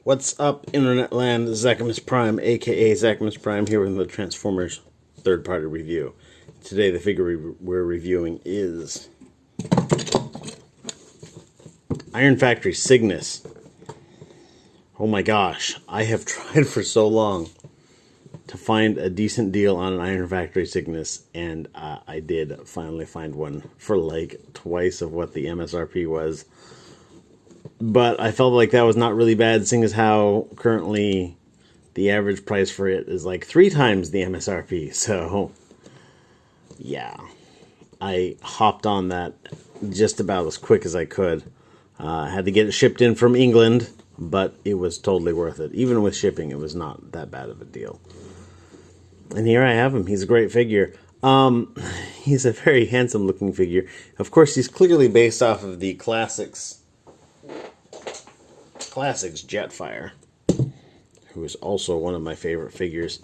What's up, Internet Land? Cygnus Prime, aka Cygnus Prime, here with the Transformers third-party review. Today, the figure we're reviewing is Iron Factory Cygnus. Oh my gosh, I have tried for so long to find a decent deal on an Iron Factory Cygnus, and I did finally find one for like twice of what the MSRP was. But I felt like that was not really bad, seeing as how currently the average price for it is like 3 times the MSRP. So, yeah, I hopped on that just about as quick as I could. I had to get it shipped in from England, but it was totally worth it. Even with shipping, it was not that bad of a deal. And here I have him. He's a great figure. He's a very handsome-looking figure. Of course, he's clearly based off of the Classics Jetfire, who is also one of my favorite figures,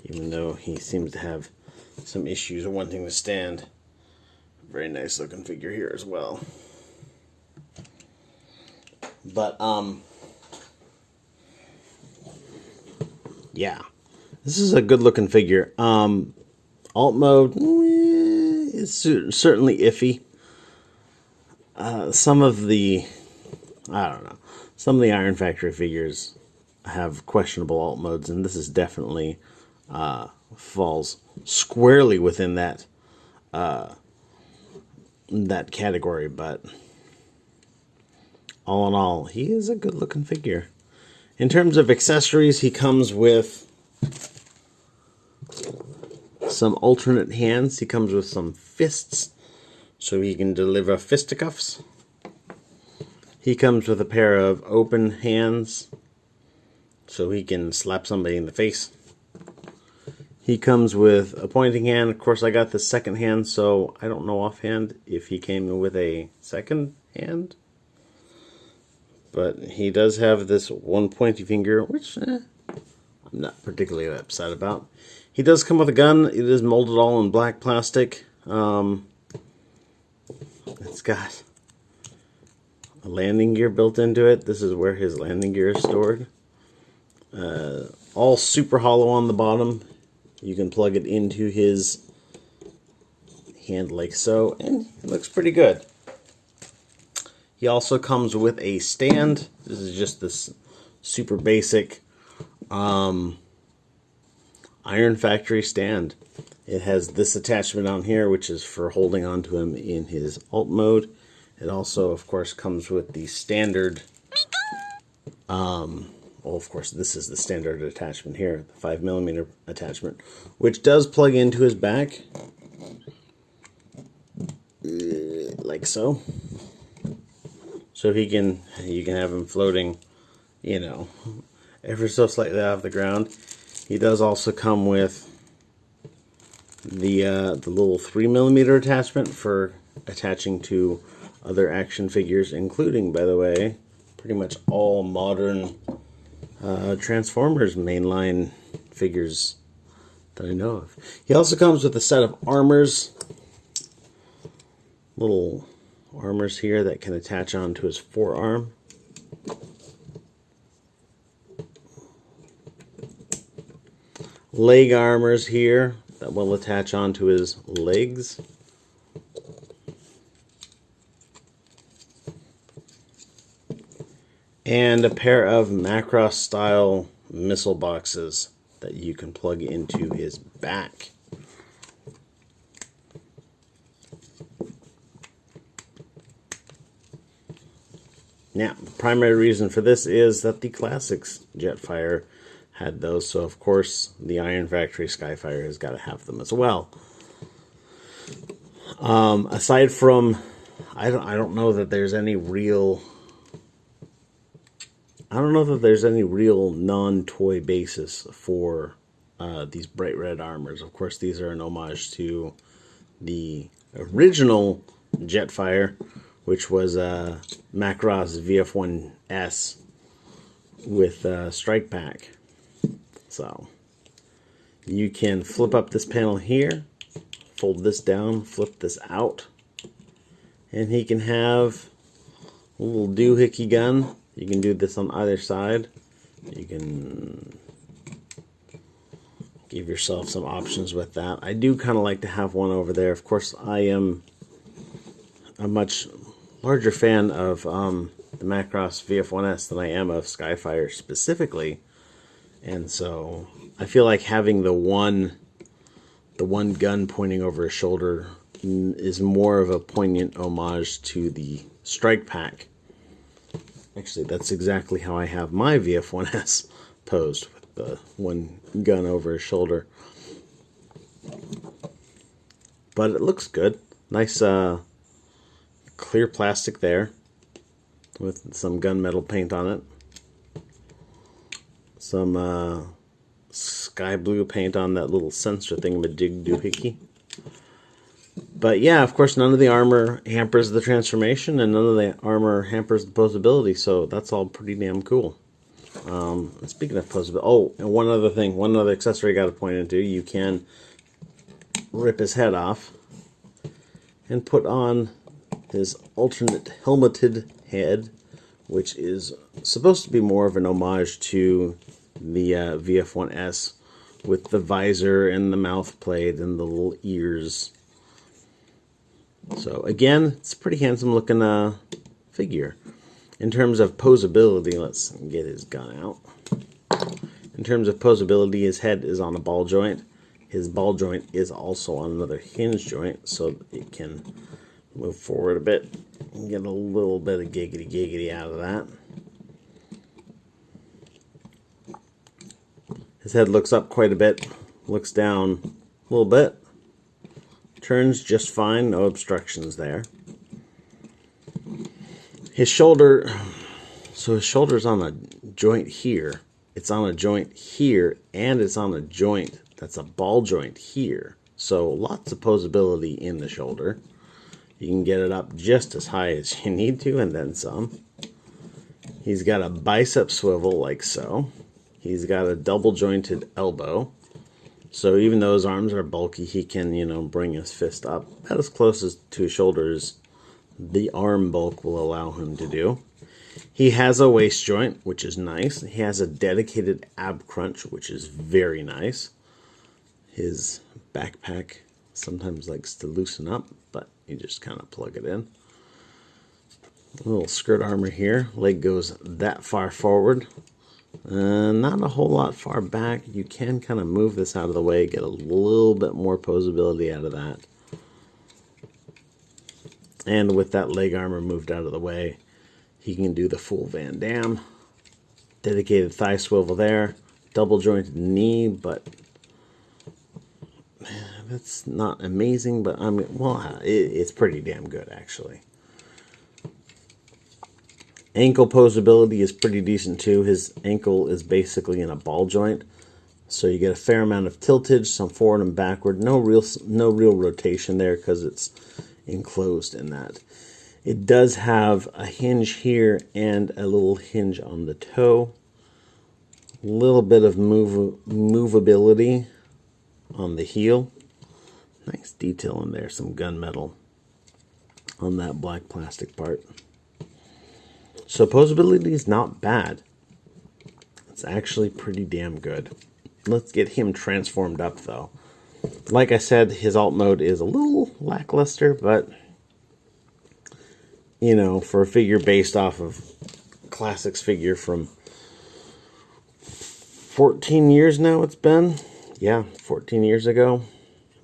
even though he seems to have some issues wanting to stand. Very nice looking figure here as well. But yeah, this is a good looking figure. Alt mode is certainly iffy. Some of the Iron Factory figures have questionable alt modes, and this is definitely falls squarely within that category. But all in all, he is a good-looking figure. In terms of accessories, he comes with some alternate hands. He comes with some fists, so he can deliver fisticuffs. He comes with a pair of open hands, so he can slap somebody in the face. He comes with a pointing hand. Of course, I got the second hand, so I don't know offhand if he came with a second hand. But he does have this one pointy finger, which I'm not particularly upset about. He does come with a gun. It is molded all in black plastic. It's got a landing gear built into it. This is where his landing gear is stored. All super hollow on the bottom. You can plug it into his hand like so, and it looks pretty good. He also comes with a stand. This is just this super basic Iron Factory stand. It has this attachment on here, which is for holding onto him in his alt mode. It also, of course, comes with the standard, well, of course, this is the standard attachment here, the 5mm attachment, which does plug into his back, like so. So you can have him floating, you know, ever so slightly off the ground. He does also come with the little 3mm attachment for attaching to other action figures, including, by the way, pretty much all modern Transformers mainline figures that I know of. He also comes with a set of armors, little armors here that can attach onto his forearm. Leg armors here that will attach onto his legs. And a pair of Macross style missile boxes that you can plug into his back. Now, the primary reason for this is that the Classics Jetfire had those, so of course the Iron Factory Skyfire has got to have them as well. Aside from, I don't know that there's any real non-toy basis for these bright red armors. Of course, these are an homage to the original Jetfire, which was Macross VF1S with Strike Pack. So you can flip up this panel here, fold this down, flip this out, and he can have a little doohickey gun. You can do this on either side. You can give yourself some options with that. I do kind of like to have one over there. Of course, I am a much larger fan of the Macross VF1S than I am of Skyfire specifically. And so I feel like having the one gun pointing over his shoulder is more of a poignant homage to the Strike Pack. Actually, that's exactly how I have my VF1S posed, with the one gun over his shoulder. But it looks good. Nice clear plastic there with some gunmetal paint on it. Some sky blue paint on that little sensor thingamajig doohickey. But yeah, of course, none of the armor hampers the transformation, and none of the armor hampers the posability, so that's all pretty damn cool. Speaking of posability, oh, and one other thing, one other accessory I got to point into, you can rip his head off and put on his alternate helmeted head, which is supposed to be more of an homage to the VF1S, with the visor and the mouth plate and the little ears. So again, it's a pretty handsome looking figure. In terms of posability, let's get his gun out. In terms of posability, his head is on a ball joint. His ball joint is also on another hinge joint, so it can move forward a bit and get a little bit of giggity out of that. His head looks up quite a bit, looks down a little bit, turns just fine, no obstructions there. His shoulder, so his shoulder's on a joint here. It's on a joint here, and it's on a joint that's a ball joint here. So lots of posability in the shoulder. You can get it up just as high as you need to, and then some. He's got a bicep swivel like so. He's got a double jointed elbow. So even though his arms are bulky, he can, you know, bring his fist up about as close as to his shoulders the arm bulk will allow him to do. He has a waist joint, which is nice. He has a dedicated ab crunch, which is very nice. His backpack sometimes likes to loosen up, but you just kind of plug it in. A little skirt armor here. Leg goes that far forward. Not a whole lot far back. You can kind of move this out of the way, get a little bit more posability out of that. And with that leg armor moved out of the way, he can do the full Van Damme. Dedicated thigh swivel there. Double jointed knee, but that's not amazing, but I mean, well, it's pretty damn good actually. Ankle posability is pretty decent too. His ankle is basically in a ball joint, so you get a fair amount of tiltage, some forward and backward. No real rotation there because it's enclosed in that. It does have a hinge here and a little hinge on the toe. A little bit of movability on the heel. Nice detail in there, some gunmetal on that black plastic part. So posability is not bad. It's actually pretty damn good. Let's get him transformed up though. Like I said, his alt mode is a little lackluster, but you know, for a figure based off of Classics figure from 14 years now it's been. Yeah, 14 years ago.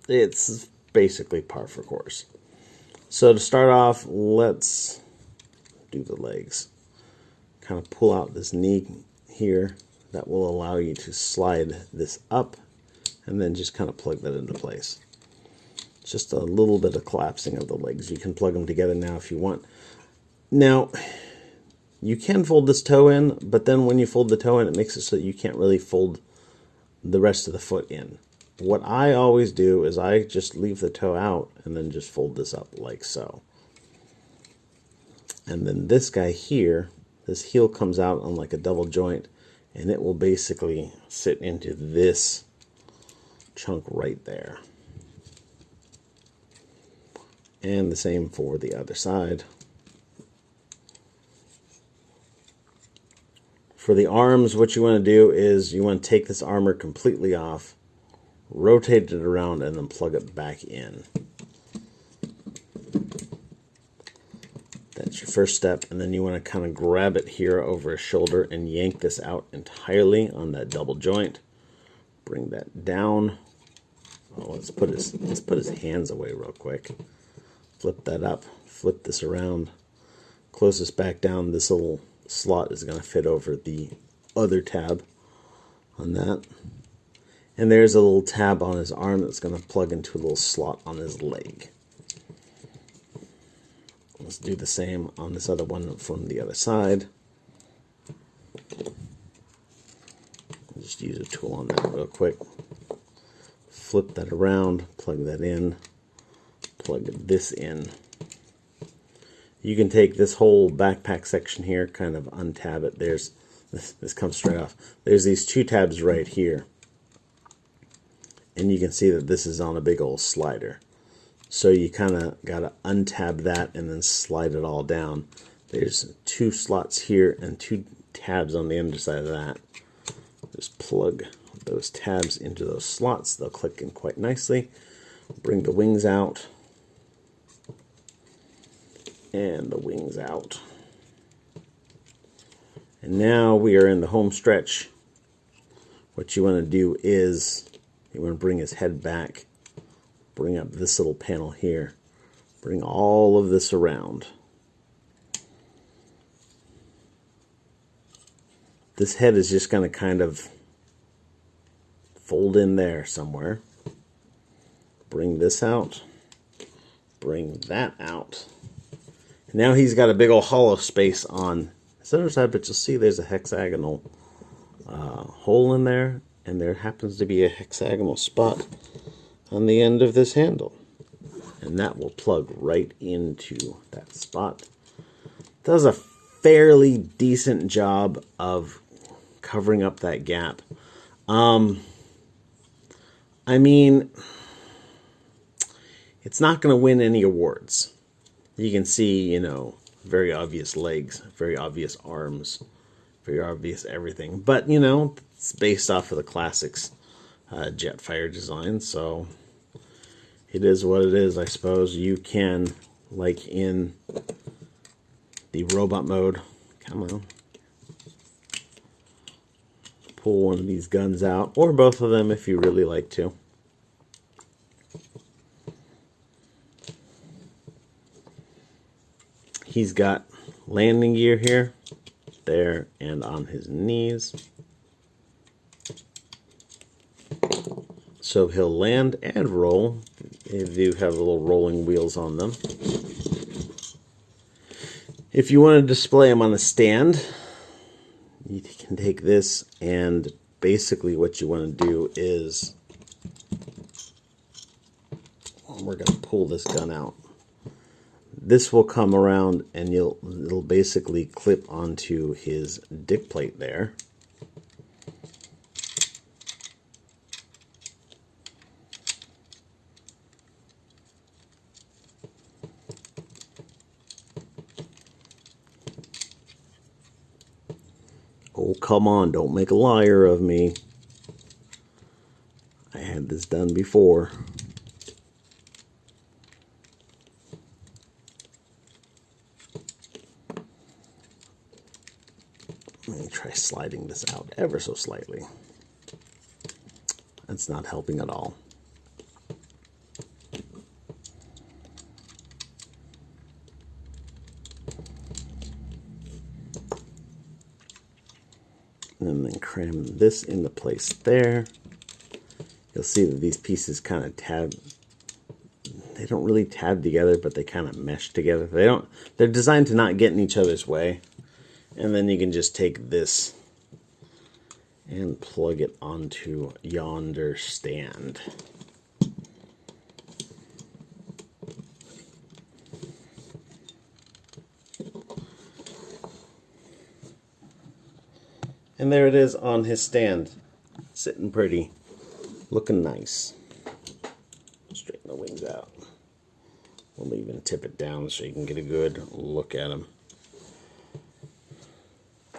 It's basically par for course. So to start off, let's do the legs. Kind of pull out this knee here. That will allow you to slide this up and then just kind of plug that into place. Just a little bit of collapsing of the legs. You can plug them together now if you want. Now, you can fold this toe in, but then when you fold the toe in, it makes it so that you can't really fold the rest of the foot in. What I always do is I just leave the toe out and then just fold this up like so. And then this guy here, this heel comes out on like a double joint, and it will basically sit into this chunk right there. And the same for the other side. For the arms, what you want to do is you want to take this armor completely off, rotate it around, and then plug it back in. That's your first step, and then you want to kind of grab it here over his shoulder and yank this out entirely on that double joint. Bring that down. Oh, let's put his hands away real quick. Flip that up. Flip this around. Close this back down. This little slot is going to fit over the other tab on that. And there's a little tab on his arm that's going to plug into a little slot on his leg. Let's do the same on this other one from the other side. Just use a tool on that real quick. Flip that around, plug that in, plug this in. You can take this whole backpack section here, kind of untab it. There's this comes straight off. There's these two tabs right here. And you can see that this is on a big old slider. So you kind of got to untab that and then slide it all down. There's two slots here and two tabs on the underside of that. Just plug those tabs into those slots. They'll click in quite nicely. Bring the wings out. And the wings out. And now we are in the home stretch. What you want to do is you want to bring his head back. Bring up this little panel here. Bring all of this around. This head is just going to kind of fold in there somewhere. Bring this out. Bring that out. And now he's got a big old hollow space on his other side, but you'll see there's a hexagonal hole in there, and there happens to be a hexagonal spot on the end of this handle, and that will plug right into that spot. Does a fairly decent job of covering up that gap. I mean, it's not going to win any awards. You can see, you know, very obvious legs, very obvious arms, very obvious everything, but you know, it's based off of the classics Jetfire design, so it is what it is, I suppose. You can, like in the robot mode, come on, pull one of these guns out, or both of them if you really like to. He's got landing gear here, there, and on his knees. So he'll land and roll. They do have little rolling wheels on them. If you want to display them on a stand, you can take this, and basically what you want to do is, we're going to pull this gun out. This will come around and it'll basically clip onto his dick plate there. Oh, come on, don't make a liar of me. I had this done before. Let me try sliding this out ever so slightly. That's not helping at all. And then cram this into place there. You'll see that these pieces kind of tab. They don't really tab together, but they kind of mesh together. They're designed to not get in each other's way. And then you can just take this and plug it onto yonder stand. And there it is on his stand, sitting pretty, looking nice. Straighten the wings out. We'll even tip it down so you can get a good look at him.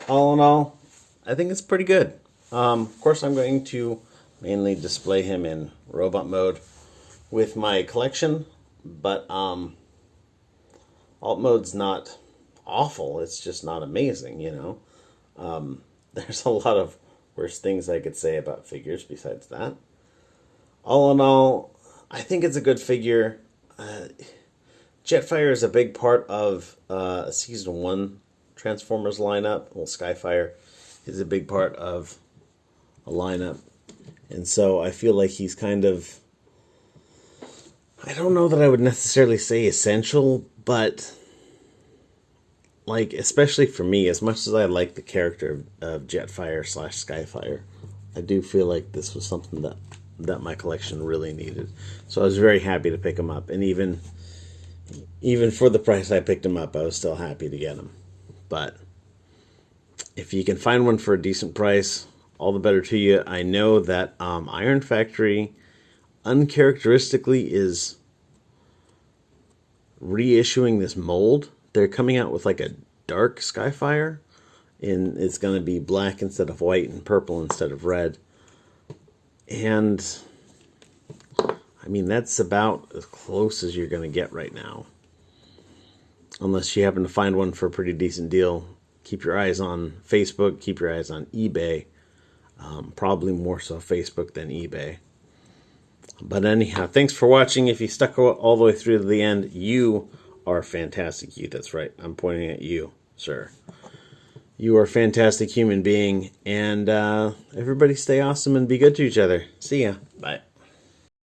All in all, I think it's pretty good. Of course, I'm going to mainly display him in robot mode with my collection, but alt mode's not awful. It's just not amazing, you know. There's a lot of worse things I could say about figures besides that. All in all, I think it's a good figure. Jetfire is a big part of a Season 1 Transformers lineup. Well, Skyfire is a big part of a lineup. And so I feel like he's kind of... I don't know that I would necessarily say essential, but... like, especially for me, as much as I like the character of Jetfire / Skyfire, I do feel like this was something that my collection really needed. So I was very happy to pick him up. And even for the price I picked him up, I was still happy to get him. But if you can find one for a decent price, all the better to you. I know that Iron Factory uncharacteristically is reissuing this mold. They're coming out with like a dark Skyfire, and it's going to be black instead of white and purple instead of red. And I mean, that's about as close as you're going to get right now. Unless you happen to find one for a pretty decent deal. Keep your eyes on Facebook. Keep your eyes on eBay. Probably more so Facebook than eBay. But anyhow, thanks for watching. If you stuck all the way through to the end, you are fantastic. You, that's right. I'm pointing at you, sir. You are a fantastic human being. And everybody stay awesome and be good to each other. See ya. Bye.